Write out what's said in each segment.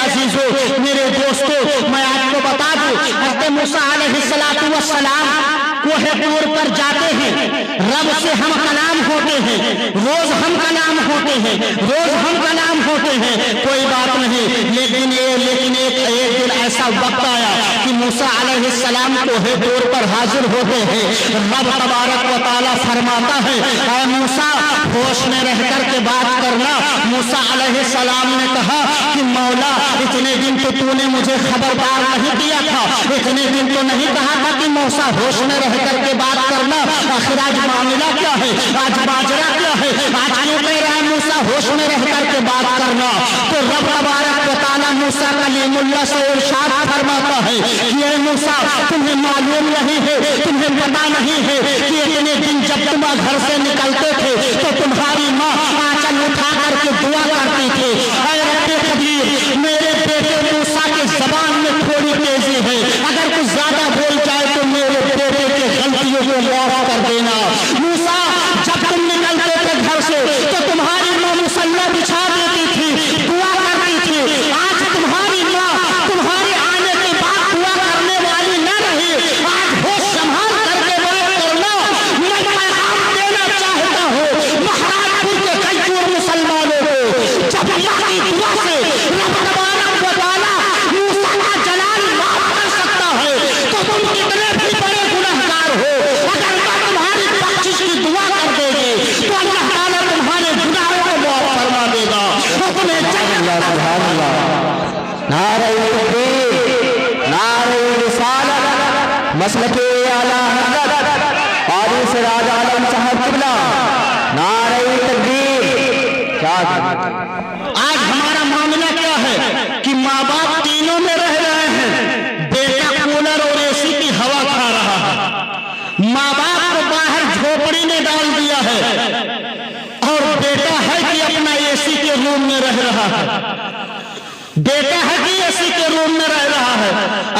अजीजों, मेरे दोस्तों, मैं आपको बता दूं, हज़रत मूसा अलैहिस्सलातु वस्सलाम कोहे तूर पर जाते हैं, रब से हम कलाम होते हैं, रोज हम कलाम होते हैं, रोज हम कलाम होते हैं, कोई बात नहीं। लेकिन एक दिन ऐसा वक्त आया कि मूसा अलैहिस्सलाम कोहे तूर पर हाजिर होते हैं। रब तबारक व तआला फरमाता है, ऐ मूसा होश में रहकर के बात करना। मूसा अलैहिस्सलाम ने कहा कि मौला, इतने दिन तो तूने मुझे खबरदार नहीं दिया था, इतने दिन तो नहीं कहा था कि मूसा होश में रह करके बात करना। आखिर आज मामला क्या है, आज बाजरा क्या है, आज क्यों कह रहा है मूसा होश में रह करके बात करना? तो रब तबारक व तआला मूसा कलीमुल्लाह से इरशाद फरमाता है, ये मूसा, तुम्हें मालूम नहीं है, तुम्हें पता नहीं है कि इतने दिन जब तुम घर से निकलते थे तो तुम्हारी माँ आंचल उठा करके दुआ करती थी, ऐ रब्बे कबीर, मेरे बेटे मूसा की जबान में थोड़ी तेजी है, अगर कुछ ज्यादा बोल जाए तो मेरे बेटे के गलतियों को माफ कर देना। मूसा, जब तुम निकलते थे घर से तो तुम्हारी माँ मुसल्ला बिछा देती थी, दुआ करती थी। आज तुम्हारी माँ तुम्हारे आने के बाद दुआ करने वाली न रही। आज होश संभाल करके बात करना। मैं पैगाम देना चाहता हूँ महाराजपुर के कई मुसलमानों को, जब अल्लाह की दुआ से रब तबारक व तआला मूसा का जलाल माफ कर सकता है तो तुम कितने भी बड़े गुनहगार हो, अगर मैं तुम्हारी बख्शिश की दुआ कर देगी तो अल्लाह ताला तुम्हारे गुनाहों को माफ फरमा देगा। नारे तकबीर, नारे रिसालत, मसलके आला हज़रत और सिराज आलम साहब किबला, नारे तकबीर। आज हमारा मामला क्या है कि माँ बाप तीनों में रह रहे हैं, बेटा कूलर और एसी की हवा खा रहा है, माँ बाप को बाहर झोपड़ी में डाल दिया है और बेटा है कि अपना एसी के रूम में रह रहा है, बेटा है कि एसी के रूम में रह रहा है।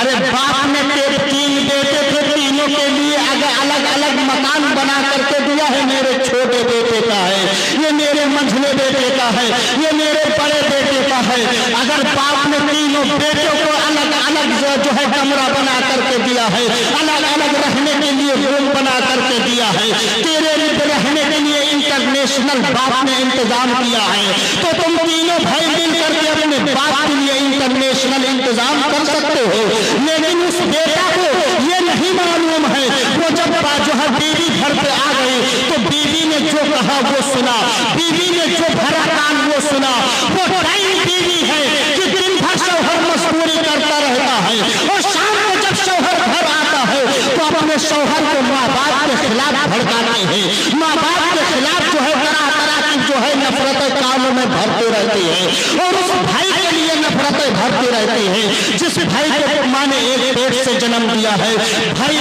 अरे बाप ने तीन बेटे थे, तीनों के लिए अलग अलग मकान बना करके दिया है। मेरे छोटे बेटे का है, ये मेरे मंझले बेटे का है, ये मेरे बड़े बेटे का है। अगर बाप ने तीनों बेटों को अलग अलग जो है कमरा बना करके दिया है, अलग अलग रहने के लिए रूम बना करके दिया है, तेरे रहने के लिए इंटरनेशनल बाप ने इंतजाम किया है, तो तुम तीनों भाई मिल करके अपने बाप के लिए इंटरनेशनल इंतजाम कर सकते हो। लेकिन उस बेटा को ये नहीं मालूम है, वो जब जो है बीवी घर पे आ गई तो बीवी ने जो कहा वो सुना, बीवी ने जो भरा कान वो सुना। वो टाइम बीवी है कि दिन भर शौहर मजदूरी करता रहता है और शाम को जब शौहर घर आता है तो अपने शौहर को माँ बाप के खिलाफ भड़काते हैं, माँ बाप के खिलाफ जो है तरह तरह की जो है नफरतें कानों में भरती रहती है और उस भाई के लिए नफरतें भरती रहती है जिस भाई को माँ ने एक पेट से जन्म दिया है। भाई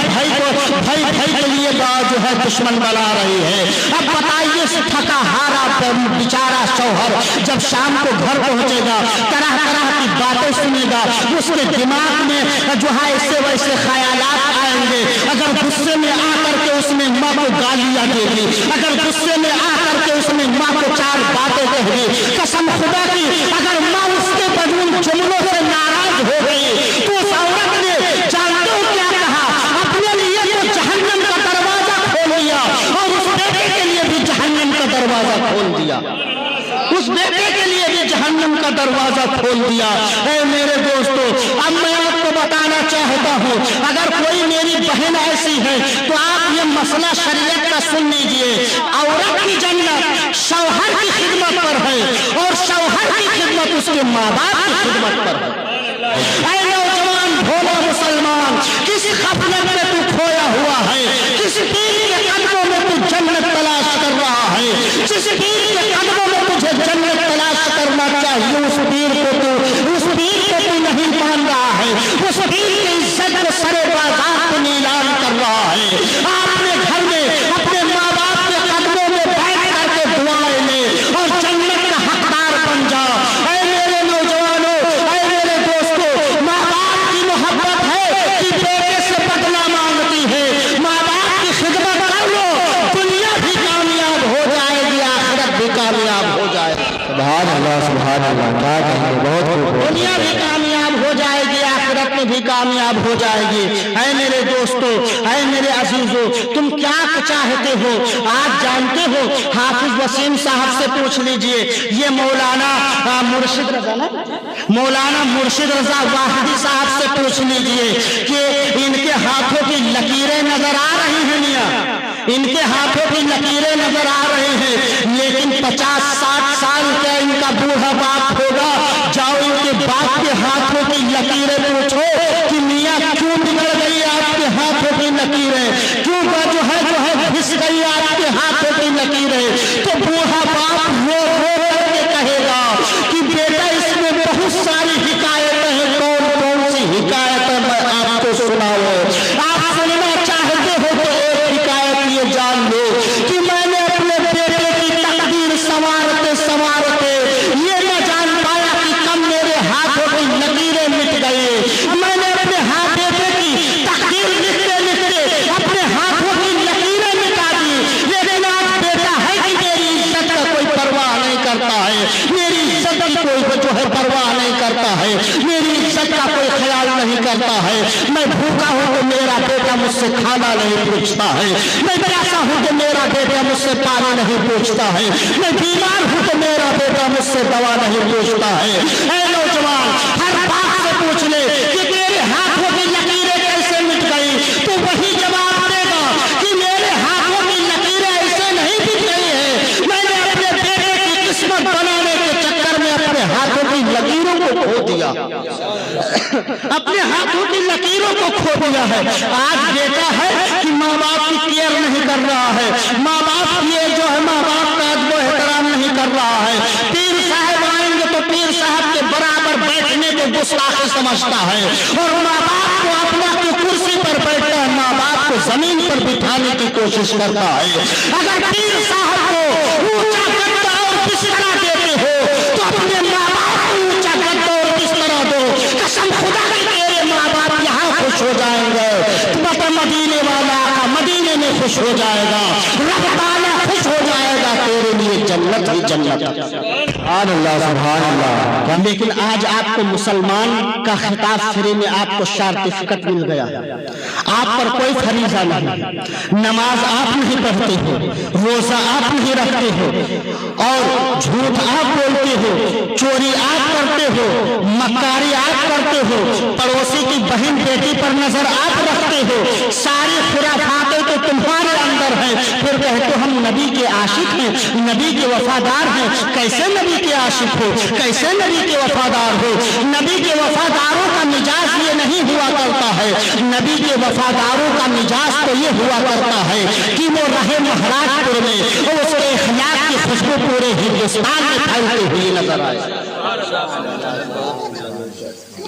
के लिए जो है दुश्मन बना रही है। अब बताइए, थका हारा बेचारा शौहर जब शाम को घर पहुंचेगा, तरह तरह की बातें सुनेगा, उसके दिमाग में जो है ऐसे वैसे ख्यालात आएंगे। अगर गुस्से में आकर के उसने माँ को गालियां देगी, अगर गुस्से में आकर के उसने माँ को चार बातें कहेगी, कसम खुदा की अगर माँ उसके बदून जुमलों से नाराज हो गई तो उस औरत ने जानते हो क्या कहा, अपने लिए तो जहन्नम का दरवाजा खोल दिया और उस बेटे के लिए भी जहन्नम का दरवाजा खोल दिया, उस बेटे के लिए भी जहन्नम का दरवाजा खोल दिया। ऐ मेरे दोस्तों, अब मैं आपको बताना चाहता हूँ, अगर कोई मेरी बहन ऐसी है तो आप ये मसला शरीयत का सुन लीजिए। औरत की जन्नत शौहर की खिदमत पर है और शौहर की खिदमत उसके माँ बाप की खिदमत पर है। ऐ नौजवान भोला मुसलमान, किस गफलत में तू खोया हुआ है, किस पीर के कदमों में तू जन्नत तलाश कर रहा है, जिस पीर के कदमों में तुझे जन्नत तलाश करना चाहिए उस पीर को तू नहीं मान रहा है, उस पीर की इज्जत को सरे बाजार को नीलाम कर रहा है। आपने घर में अपने माँ बाप के कदमों में बैठ करके दुआएं ले और जन्नत का हकदार बन जाओ। ऐ मेरे नौजवानों, ऐ मेरे दोस्तों, माँ बाप की मोहब्बत है कि बेटे से बदला मांगती है। माँ बाप की खिदमत कर लो, दुनिया भी कामयाब हो जाएगी, आखिरत भी कामयाब हो जाएगी। ऐ मेरे दोस्तों, ऐ मेरे अजीजों, तुम क्या चाहते हो? आज जानते हो, हाफिज वसीम साहब से पूछ लीजिए, ये मौलाना मुर्शिद रजा ना, मौलाना मुर्शिद रजा वाहिदी साहब से पूछ लीजिए कि इनके हाथों की लकीरें नजर आ रही हैं मियां, इनके हाथों की लकीरें नजर आ रहे हैं, लेकिन 50-60 साल का इनका बूढ़ा बाप होगा। जाओ इनके बाप के हाथों की लकीरें पूछो कि मियां क्यों बिगड़ गई आपके हाथों की लकीरें, क्यों जो है घिस गई आपके हाथों की लकीरें। तो बूढ़ा बाप रो रो करके कहेगा कि बेटा इसमें बहुत सारी हिकायतें हैं, कौन कौन सी हिकायतें मैं आपको सुनाऊं। आप सुनना चाहते हो तो एक हिकायत ये जान लो कि मैंने अपने बेटे की तकदीर संवारते संवारते ये न जान पाया कि कब मेरे हाथों की लकीरें मिट गई। मैंने अपने हाथ बेटे की तकदीर लिखते लिखते अपने हाथों की लकीरें मिटा दी, लेकिन आज बेटा है कि मेरी इज्जत का कोई परवाह नहीं करता है, मेरी इज्जत की कोई जो है परवाह नहीं करता है, मेरी इज्जत का कोई ख्याल नहीं करता है। मैं भूखा हूं तो मेरा बेटा मुझसे खाना नहीं पूछता है, मैं प्यासा हूं तो मेरा बेटा मुझसे पानी नहीं पूछता है, मैं बीमार हूं तो मेरा बेटा मुझसे दवा नहीं पूछता है। ऐ नौजवान, हर बात से पूछ ले कि तेरे हाथों की लकीरें कैसे मिट गई, तो वही जवाब देगा कि मेरे हाथों की लकीरें ऐसे नहीं मिट गई है, मैंने अपने बेटे की किस्मत बनाने के चक्कर में अपने हाथों की लकीरों को खो दिया, अपने हाथों की लकीरों को खो दिया है। आज बेटा है कि माँ बाप की केयर नहीं कर रहा है, माँ बाप ये जो है माँ बाप का आज वो एहतराम नहीं कर रहा है। पीर साहब आएंगे तो पीर साहब के बराबर बैठने को गुस्ताखी समझता है, और माँ बाप को अपना की कुर्सी पर बैठता है, माँ बाप को जमीन पर बिठाने की कोशिश करता है। अगर पीर साहब को ऊंचा करता और बिस्तरा देते हो तो अपने माँ बाप को ऊंचा करता और बिस्तरा दो, कसम खुदा की तेरे माँ बाप यहाँ खुश हो जाएंगे, तुम्हारा मदीने वाला मदीने में खुश हो जाएगा, रब ताला खुश हो जाएगा, तेरे लिए जन्नत ही जन्नत। सुभान अल्लाह, सुभान अल्लाह। लेकिन आज आपको मुसलमान का खिताब फ्री में आपको सर्टिफिकेट मिल गया, आप पर कोई फरीजा नहीं, नमाज आप नहीं पढ़ते हो, रोजा आप नहीं रखते हो, और झूठ आप बोलते हो, चोरी आप करते हो, मक्कारी आप करते हो, पड़ोसी की बहन बेटी पर नजर आप रखते हो, सारी खुराफातें तो तुम्हारे अंदर है, फिर कहते हो हम नबी के आशिक हैं, नबी के वफादार हैं। कैसे नबी के आशिक हो, कैसे नबी के वफादार हो? नबी के वफादारों का मिजाज ये नहीं हुआ करता है, नबी के वफादारों का मिजाज तो ये हुआ करता है कि वो रहे महाराजपुर में, और उसके इखलाक की खुशबू पूरे हिंदुस्तान में फैलती हुई नजर आए।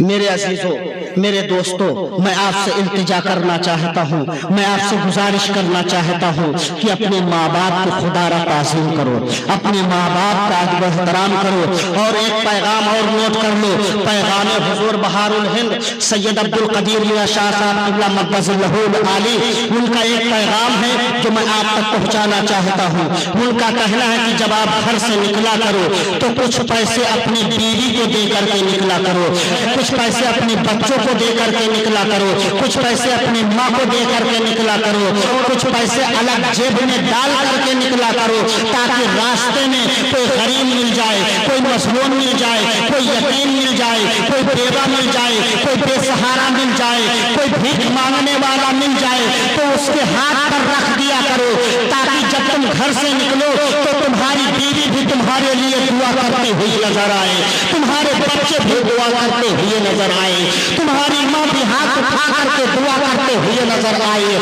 मेरे अजीजों, मेरे दोस्तों, मैं आपसे इल्तिजा करना चाहता हूँ, मैं आपसे गुजारिश करना चाहता हूँ कि अपने माँ बाप को खुदारा ताज़ीम करो, अपने माँ बाप का अदब एहतराम करो। और एक पैगाम और नोट कर लो, पैगाम हुजूर बहारुल हिंद सैयद अब्दुल कदीर मियां शाह साहब क़िबला मक़दसहुल आली, उनका एक पैगाम है जो मैं आप तक पहुँचाना चाहता हूँ। उनका कहना है कि जब आप घर से निकला करो तो कुछ पैसे अपनी बीवी को दे करके निकला करो, कुछ पैसे अपने बच्चों को दे करके निकला करो, कुछ पैसे अपनी माँ को दे करके निकला करो, कुछ पैसे अलग जेब में डाल करके निकला करो, ताकि रास्ते में कोई गरीब मिल जाए, कोई मजलूम मिल जाए, कोई यतीम मिल जाए, कोई बेवा मिल जाए, कोई बेसहारा मिल जाए, कोई भीख मांगने वाला मिल जाए, तो उसके हाथ पर रख दिया करो, ताकि जब तुम घर से निकलो तो तुम्हारी बीवी भी तुम्हारे लिए दुआ करती हुई नजर आए, तुम्हारे बच्चे भी दुआ करते हुए नजर आए, तुम्हारी माँ भी हाथ उठा करके दुआ करते हुए नजर आए।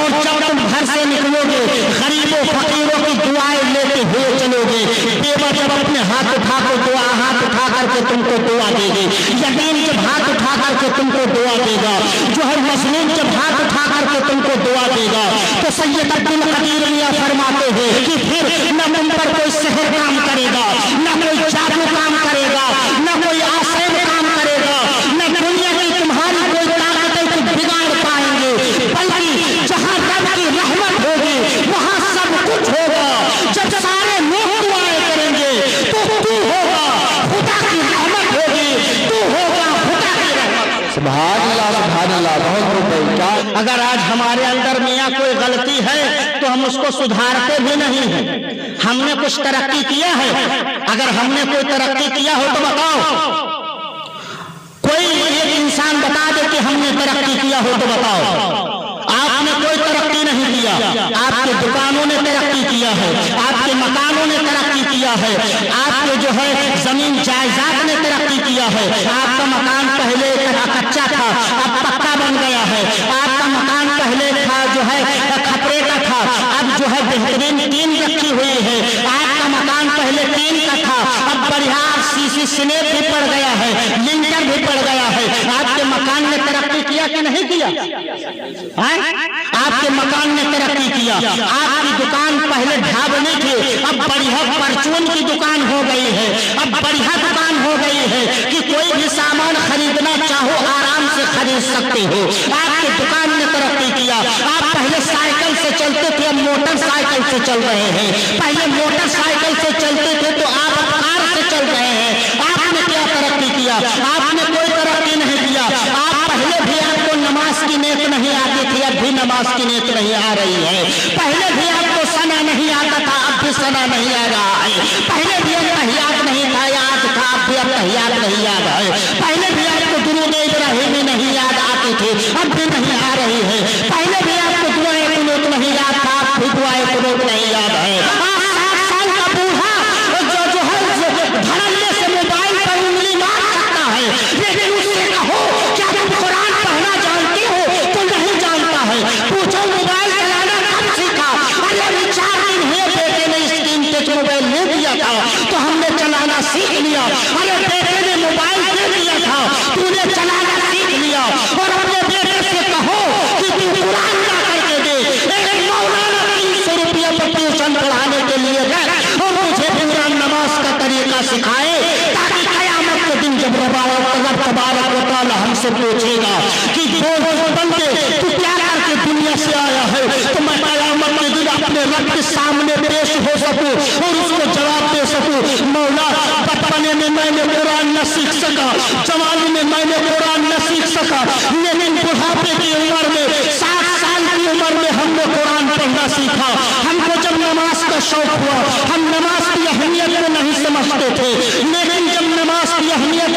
और जब तुम घर से निकलोगे गरीबों फकीरों की दुआएं लेते हुए चलोगे, बेवा जब अपने हाथ उठा करके तुमको दुआ देगी, यतीम जब हाथ उठा करके तुमको दुआ देगा, जो है मजलूम जब हाथ उठा करके तुमको दुआ देगा, तो सैयद अब्दुल कदीर मियां फरमाते हैं कि फिर न तुम पर कोई सहर काम करेगा, न कोई जादू काम करेगा, न कोई आसेब काम करेगा, न दुनिया की तुम्हारी कोई ताकतें तुम बिगाड़ पाएंगे, बल्कि जहां रब की रहमत होगी वहां सब कुछ होगा। जब सारे लोग दुआएं करेंगे तो तू होगा, खुदा की रहमत होगी, तू होगा खुदा की रहमत। सुभान अल्लाह। माशाल्लाह, बहुत खूब भाई। क्या अगर आज हमारे अंदर मियाँ कोई गलती है तो हम उसको सुधारते भी नहीं हैं। हमने कुछ तरक्की किया है? अगर हमने कोई तरक्की किया हो तो बताओ, कोई एक इंसान बता दे कि हमने तरक्की किया हो तो बताओ। आपने कोई तरक्की नहीं किया। आपके दुकानों ने तरक्की किया है, आपके मकानों ने तरक्की किया है, आपके जो है जमीन जायदाद ने तरक्की किया है। आपका मकान पहले कच्चा था, अब पक्का बन गया है। आपका मकान पहले था जो है खपरे का था, अब जो है बेहतरीन टीन रखी हुई है। आपका मकान पहले टीन का था, अब बढ़िया सीसी स्लेब भी पड़ गया है, लिंटर भी पड़ गया है। आपके मकान ने तरक्की किया कि नहीं किया? आपके मकान ने तरक्की किया। आपकी दुकान पहले ढाबने थी, अब बढ़िया परचून की दुकान हो गई है, अब बढ़िया दुकान हो गई है कि कोई भी सामान खरीदना चाहो आराम से खरीद सकते हो। आपकी दुकान ने तरक्की किया। आप पहले साइकिल से चलते थे, अब मोटरसाइकिल से चल रहे हैं। पहले मोटरसाइकिल से चलते थे तो आप कार से चल रहे हैं। आपने क्या तरक्की किया? आपने कोई तरक्की नहीं किया। आप पहले भी आपको नमाज की नीयत नहीं आती थी, अब भी नमाज की नीयत नहीं आ रही है। पहले भी आपको सना नहीं आता था, अब भी सना नहीं आ रहा है। पहले भी तहियात नहीं था, याद था, अब भी तहियात नहीं याद है। पहले भी आपको दुरूद इब्राहिमी नहीं याद आती थी, अब भी नहीं आ रही है। पहले भी आपको दुआए कुनूत नहीं याद था, अब भी दुआए कुनूत नहीं याद है। 60 साल का बूढ़ा जो है धड़ल्ले से मोबाइल पर उंगली मार सकता है, लेकिन उससे कहो क्या तुम कुरान पढ़ना जानते हो? तो नहीं जानता है। पूछो मोबाइल चलाना कब सीखा? अरे 4 दिन हुए बेटे ने स्क्रीन टच मोबाइल ले दिया था तो हमने चलाना सीख लिया। अरे बेटे ने मोबाइल दे दिया था, तूने चलाना सीख लिया। और अपने बेटे से कहो कि तू कुरान ना करके दे। एक मौलाना 300 रुपया पर ट्यूशन पढ़ाने के लिए गए और मुझे पूरा नमाज का तरीका सिखाए, ताकि कयामत के दिन जब रब तबारक व तआला हमसे पूछेगा कि बंदे तू क्या करके दुनिया से आया है, तो मैं कयामत के दिन अपने रब के सामने पेश हो सकूं और उसको जवाब दे सकूं, मौला बचपने में मैंने कुरान न सीख सका, जवानी में मैंने कुरान न सीख सका, लेकिन बुढ़ापे की उम्र में 60 साल की उम्र में हमने कुरान पढ़ना सीखा। हमको जब नमाज का शौक हुआ, हम नमाज की अहमियत को नहीं समझते थे, लेकिन जब नमाज की अहमियत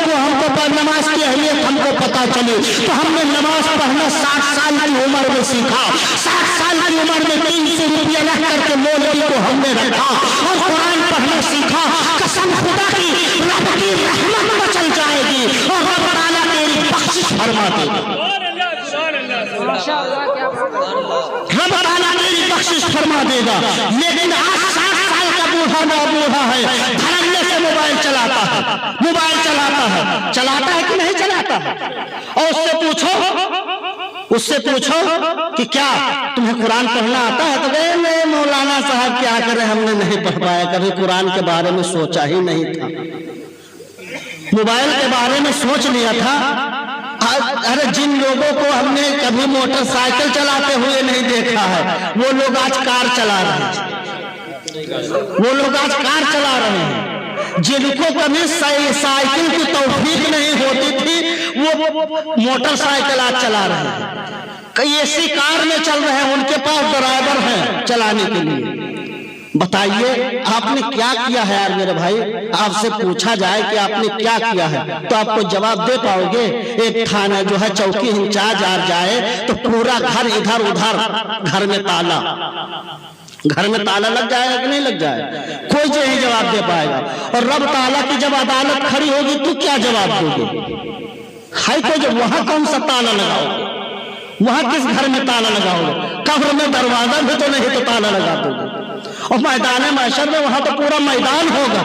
हमको पता चली तो हमने नमाज पढ़ना 60 साल की उम्र में सीखा। 60 साल की उम्र में 300 रुपया रख करके मौलवी को हमने रखा और कुरान पढ़ना सीखा। कसम खुदा की, रब की रहमत बचल जाएगी और रब ताला तेरी बख्शिश फरमा देगा। रब ताला तेरी बख्शिश फरमा देगा। लेकिन आज 60 साल का बूढ़ा है, धड़ल्ले से मोबाइल चलाता है कि नहीं चलाता है? और उससे पूछो कि क्या तुम्हें कुरान पढ़ना आता है? तो गए मौलाना साहब क्या करें, हमने नहीं पढ़ पाया, कभी कुरान के बारे में सोचा ही नहीं था, मोबाइल के बारे में सोच लिया था। अरे जिन लोगों को हमने कभी मोटरसाइकिल चलाते हुए नहीं देखा है, वो लोग आज कार चला रहे हैं। जिनको कभी साइकिल की तौफीक नहीं होती थी, वो मोटरसाइकिल आज चला रहे हैं। कई ऐसी कार में चल रहे हैं, उनके पास ड्राइवर हैं चलाने के लिए। बताइए आपने क्या किया है यार मेरे भाई? आपसे पूछा जाए कि आपने क्या किया है तो आपको जवाब दे पाओगे? एक थाना जो है चौकी इंचार्ज आ जाए तो पूरा घर इधर उधर, घर में ताला लग जाएगा कि नहीं लग जाएगा? कोई नहीं जवाब दे पाएगा। और रब ताला की जब अदालत खड़ी होगी तो क्या जवाब दोगे? है तो जब वहां कौन सा ताला लगाओगे? वहां किस घर में ताला लगाओगे? कब्र में दरवाजा भी तो नहीं तो ताला लगा दोगे। और मैदान महशर में वहां तो पूरा मैदान होगा,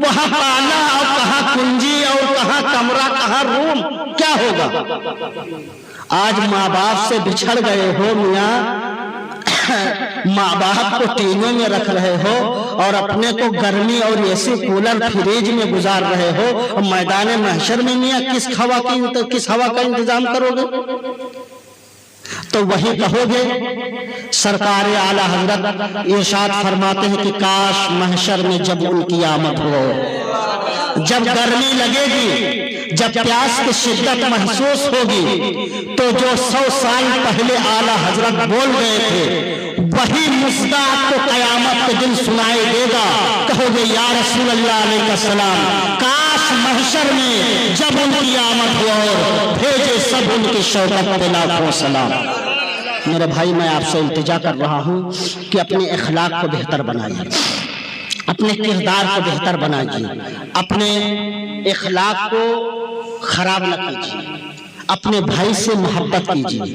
वहां ताला और कहां कुंजी और कहां कमरा कहां रूम, क्या होगा? आज माँ बाप से बिछड़ गए हो मियाँ, माँ बाप को टीनों में रख रहे हो और अपने को गर्मी और एसी कूलर फ्रिज में गुजार रहे हो, और मैदान महशर में मियाँ किस हवा का इंतजाम करोगे? तो वही कहोगे। सरकार आला हजरत इरशाद फरमाते हैं कि काश महशर में जब उनकी आमद हो, जब गर्मी लगेगी, जब प्यास की शिद्दत महसूस होगी तो जो 100 साल पहले आला हजरत बोल गए थे वही मुस्दा आपको कयामत के दिन सुनाई देगा। कहोगे या रसूल अल्लाह अलैहिस्सलाम, काश महशर में जब उनकी आमद हो और भेजे सब उनकी शौकत पे लाखों सलाम। मेरे भाई, मैं आपसे इल्तिजा कर रहा हूँ कि अपने अखलाक को बेहतर बनाइए, अपने किरदार को बेहतर बनाइए, अपने अखलाक को खराब न कीजिए, अपने भाई से मोहब्बत कीजिए।